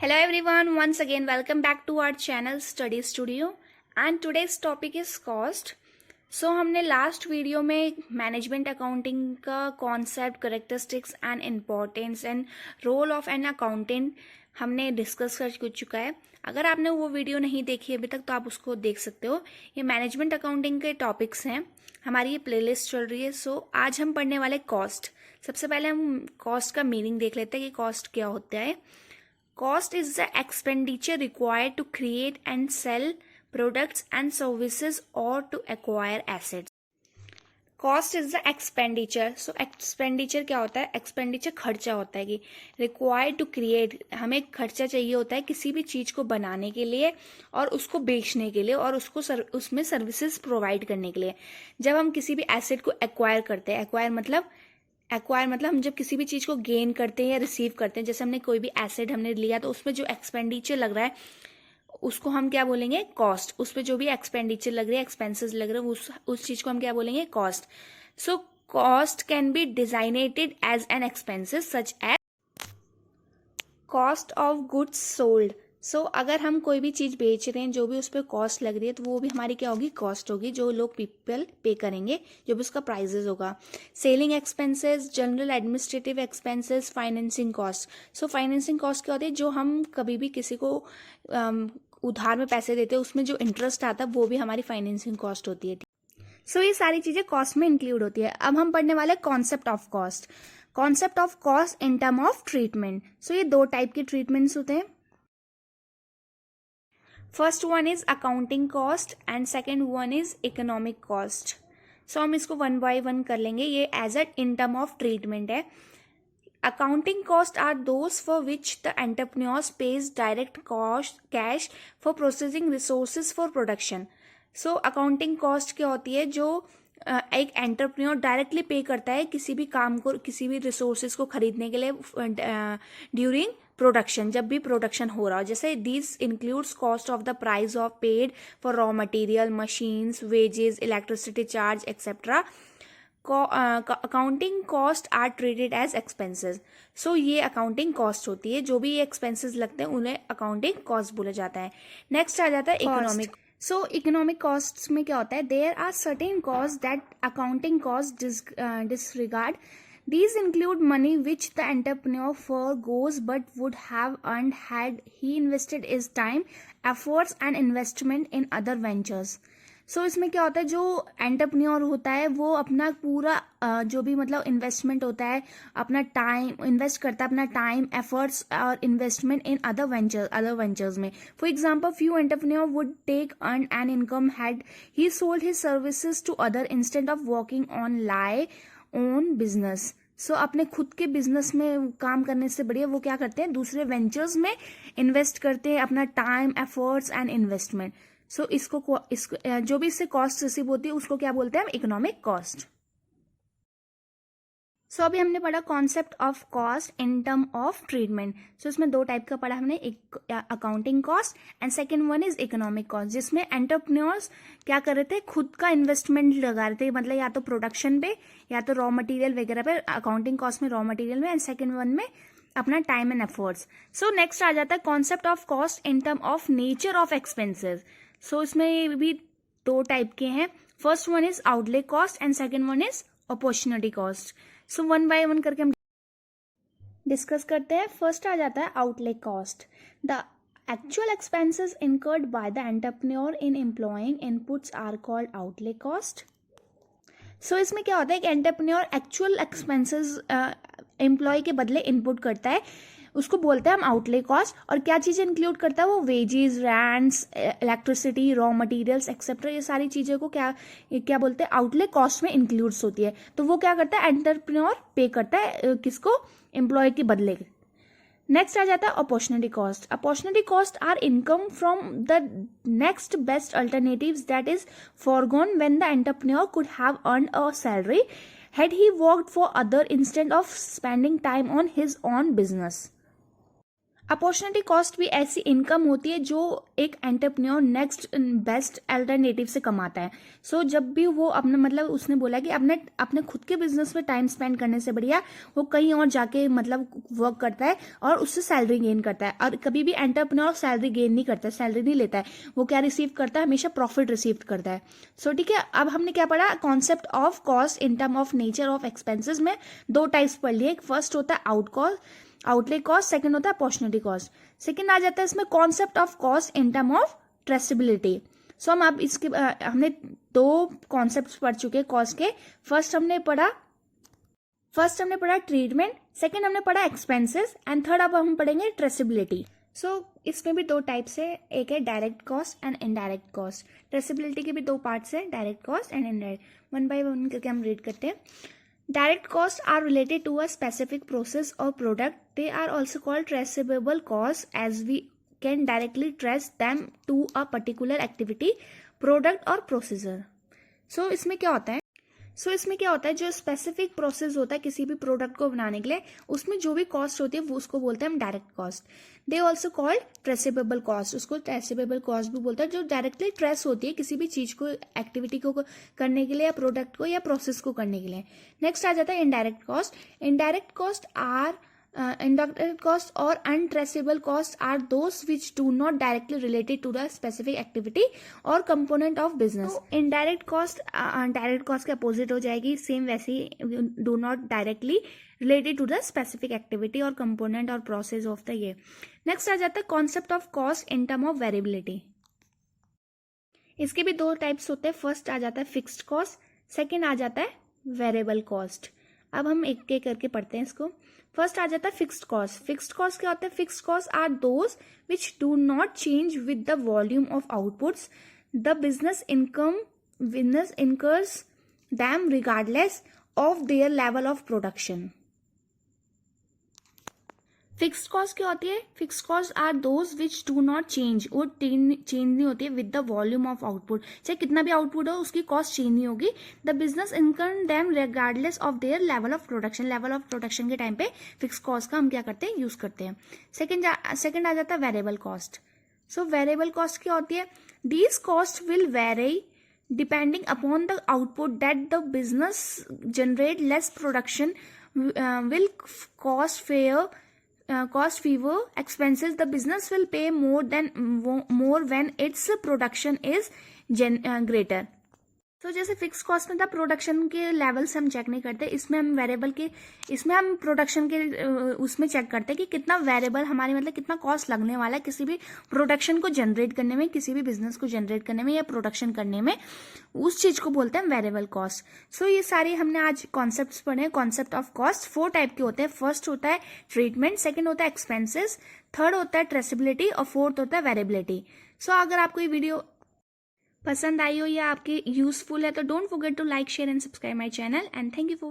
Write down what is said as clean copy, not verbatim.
Hello everyone, once again welcome back to our channel Study Studio and today's topic is cost. हमने last video में management accounting का concept, characteristics and importance and role of an accountant हमने discuss कर चुका है। अगर आपने वो वीडियो नहीं देखी अभी तक तो आप उसको देख सकते हो। ये मैनेजमेंट अकाउंटिंग के टॉपिक्स हैं, हमारी ये प्लेलिस्ट चल रही है। आज हम पढ़ने वाले कॉस्ट। सबसे पहले हम कॉस्ट का मीनिंग देख लेते हैं कि कॉस्ट क्या होता है। Cost is the expenditure required to create and sell products and services or to acquire assets. Cost is the expenditure. So expenditure क्या होता है? Expenditure खर्चा होता है कि required to create, हमें खर्चा चाहिए होता है किसी भी चीज को बनाने के लिए और उसको बेचने के लिए और उसमें सर्विसेज प्रोवाइड करने के लिए। जब हम किसी भी एसेट को एक्वायर करते हैं, एक्वायर मतलब हम जब किसी भी चीज को गेन करते हैं या रिसीव करते हैं, जैसे हमने कोई भी एसेट हमने लिया तो उसमें जो एक्सपेंडिचर लग रहा है उसको हम क्या बोलेंगे? कॉस्ट। उस पर जो भी एक्सपेंडिचर लग रही है, एक्सपेंसेस लग रहे हैं, उस चीज को हम क्या बोलेंगे? Cost. So cost can be designated as an expenses such as cost of goods sold. अगर हम कोई भी चीज बेच रहे हैं, जो भी उस पर कॉस्ट लग रही है तो वो भी हमारी क्या होगी? कॉस्ट होगी, जो लोग पीपल पे करेंगे, जो भी उसका प्राइजेस होगा। Selling expenses, general administrative expenses, financing cost. Financing cost क्या होती है? जो हम कभी भी किसी को उधार में पैसे देते हैं, उसमें जो इंटरेस्ट आता है वो भी हमारी फाइनेंसिंग कॉस्ट होती है। ये सारी चीजें कॉस्ट में इंक्लूड होती है। अब हम पढ़ने वाले concept of cost. Concept of cost in term of treatment. ये दो टाइप के ट्रीटमेंट्स होते हैं। First one is accounting cost and second one is economic cost. हम इसको वन बाय वन कर लेंगे। ये as a in term of treatment है। Accounting cost are those for which the entrepreneurs pays direct cost cash for processing resources for production. Accounting cost क्या होती है? जो एक एंटरप्रेन्योर डायरेक्टली पे करता है किसी भी काम को, किसी भी रिसोर्सेज को खरीदने के लिए ड्यूरिंग प्रोडक्शन, जब भी प्रोडक्शन हो रहा हो। जैसे this includes cost of the price of paid for raw material, machines, wages, electricity charge etcetera. Accounting cost are treated as expenses. ये अकाउंटिंग कॉस्ट होती है, जो भी ये एक्सपेंसेस लगते हैं उन्हें अकाउंटिंग कॉस्ट बोला जाता है। नेक्स्ट आ जाता है इकोनॉमिक। इकोनॉमिक कॉस्ट में क्या होता है? There are certain cost that accounting cost disregard. These include money which the entrepreneur forgoes but would have earned had he invested his time, efforts and investment in other ventures. इसमें क्या होता है? जो entrepreneur होता है वो अपना पूरा जो भी मतलब इन्वेस्टमेंट होता है, अपना टाइम इन्वेस्ट करता है, अपना टाइम, एफर्ट्स और इन्वेस्टमेंट इन अदर वेंचर्स में। For example, few entrepreneur would take earn an income had he sold his services to other instead of working on lie own business. अपने खुद के business में काम करने से बढ़िया वो क्या करते हैं? दूसरे वेंचर्स में इन्वेस्ट करते हैं अपना टाइम, एफर्ट्स एंड इन्वेस्टमेंट। इसको जो भी इससे कॉस्ट रिसीव होती है उसको क्या बोलते हैं? हम इकोनॉमिक कॉस्ट। अभी हमने पढ़ा concept of cost in term of treatment. इसमें दो टाइप का पढ़ा हमने, एक accounting cost and second one is economic cost, जिसमें एंटरप्रेन्योर्स क्या कर रहे थे? खुद का इन्वेस्टमेंट लगा रहे थे, मतलब या तो प्रोडक्शन पे या तो रॉ मटेरियल वगैरह पे। अकाउंटिंग कॉस्ट में रॉ मटेरियल में एंड सेकेंड वन में अपना टाइम एंड एफर्ट्स। नेक्स्ट आ जाता है concept of cost in term of nature of expenses. इसमें भी दो टाइप के हैं। First one is outlay cost and second one is opportunity cost. One by one करके हम डिस्कस करते हैं। फर्स्ट आ जाता है outlay cost. The actual expenses incurred by the entrepreneur in employing inputs are called outlay cost. इसमें क्या होता है? कि एंटरप्रेन्योर एक्चुअल एक्सपेंसेस एम्प्लॉय के बदले इनपुट करता है, उसको बोलते हैं हम आउटले कॉस्ट। और क्या चीजें इंक्लूड करता है वो? Wages, rents, electricity, raw materials etcetera. ये सारी चीजें को क्या बोलते हैं? आउटले कॉस्ट में इंक्लूड्स होती है। तो वो क्या करता है? एंटरप्रेन्योर पे करता है किसको? एम्प्लॉय के बदले। नेक्स्ट आ जाता है opportunity cost. Opportunity cost are income from the next best alternatives that is forgone when the entrepreneur could have earned a salary had he worked for other instead of spending time on his own business. Opportunity cost भी ऐसी income होती है जो एक entrepreneur next best alternative से कमाता है। सो जब भी वो अपना मतलब उसने बोला कि अपने खुद के बिजनेस में टाइम स्पेंड करने से बढ़िया वो कहीं और जाके मतलब वर्क करता है और उससे सैलरी गेन करता है। और कभी भी एंटरप्रेन्योर सैलरी गेन नहीं करता है, सैलरी नहीं लेता है, वो क्या रिसीव करता है, हमेशा प्रॉफिट रिसीव करता है। सो ठीक है, अब हमने क्या पढ़ा, concept of cost in term of nature of expenses में दो टाइप्स पढ़ लिए। एक फर्स्ट होता है आउटले कॉस्ट, सेकंड होता है अपॉर्चुनिटी कॉस्ट। सेकंड आ जाता है इसमें concept of cost in term of traceability. So हम अब इसके हमने दो कॉन्सेप्ट्स पढ़ चुके हैं कॉस्ट के। फर्स्ट हमने पढ़ा ट्रीटमेंट, सेकंड हमने पढ़ा एक्सपेंसेस एंड थर्ड अब हम पढ़ेंगे ट्रेसेबिलिटी। सो इसमें भी दो टाइप्स है, एक है direct cost and indirect cost. Traceability के भी दो पार्ट्स है, direct cost and indirect. One by one करके हम रीड करते हैं। Direct costs are related to a specific process or product. They are also called traceable costs as we can directly trace them to a particular activity, product or processor. So इसमें क्या होता है? जो specific process होता है किसी भी product को बनाने के लिए, उसमें जो भी कॉस्ट होती है वो उसको बोलते हैं हम direct cost. They also called traceable cost, उसको ट्रेसेबल कॉस्ट भी बोलते हैं, जो डायरेक्टली ट्रेस होती है किसी भी चीज को, एक्टिविटी को करने के लिए या प्रोडक्ट को या प्रोसेस को करने के लिए। नेक्स्ट आ जाता है indirect cost. Indirect cost or untraceable costs are those which do not directly related to the specific activity or component of business. तो indirect cost direct cost के अपोजिट हो जाएगी, सेम वैसे ही do not directly related to the specific activity or component or process of the ये। Next आ जाता है concept of cost in term of variability। इसके भी दो टाइप्स होते हैं, फर्स्ट आ जाता है फिक्स्ड कॉस्ट, सेकेंड आ जाता है वेरिएबल कॉस्ट। अब हम एक एक करके पढ़ते हैं इसको। फर्स्ट आ जाता है फिक्स्ड कॉस्ट। फिक्स्ड कॉस्ट क्या होता है? Fixed cost are those which do not change with the volume of outputs the business incurs them regardless of their level of production. Fixed cost क्या होती है? Fixed cost are those which do not change, वो change नहीं होती है with the volume of output, चाहे कितना भी आउटपुट हो उसकी कॉस्ट चेंज नहीं होगी। The business income them regardless of their level of production. Level of production के टाइम पे फिक्स्ड कॉस्ट का हम क्या करते हैं, यूज करते हैं। सेकेंड आ जाता है variable cost. So variable cost क्या होती है? These cost will very depending upon the output that the business generate. Less production will cost fewer expenses. The business will pay more when its production is greater. तो जैसे fix cost में था production के level से हम check नहीं करते, इसमें हम प्रोडक्शन के उसमें चेक करते हैं कि कितना वेरिएबल हमारी मतलब कितना कॉस्ट लगने वाला है किसी भी प्रोडक्शन को जनरेट करने में, किसी भी बिजनेस को जनरेट करने में या प्रोडक्शन करने में, उस चीज को बोलते हैं वेरिएबल कॉस्ट। सो ये सारे हमने आज कॉन्सेप्ट पढ़े। कॉन्सेप्ट ऑफ कॉस्ट 4 टाइप के होते हैं। फर्स्ट होता है ट्रीटमेंट, सेकेंड होता है एक्सपेंसेस, थर्ड होता है ट्रेसेबिलिटी और फोर्थ होता है वेरिएबिलिटी। सो अगर आपको ये वीडियो पसंद आई हो या आपके यूजफुल है तो don't forget to like, share and subscribe my channel and thank you for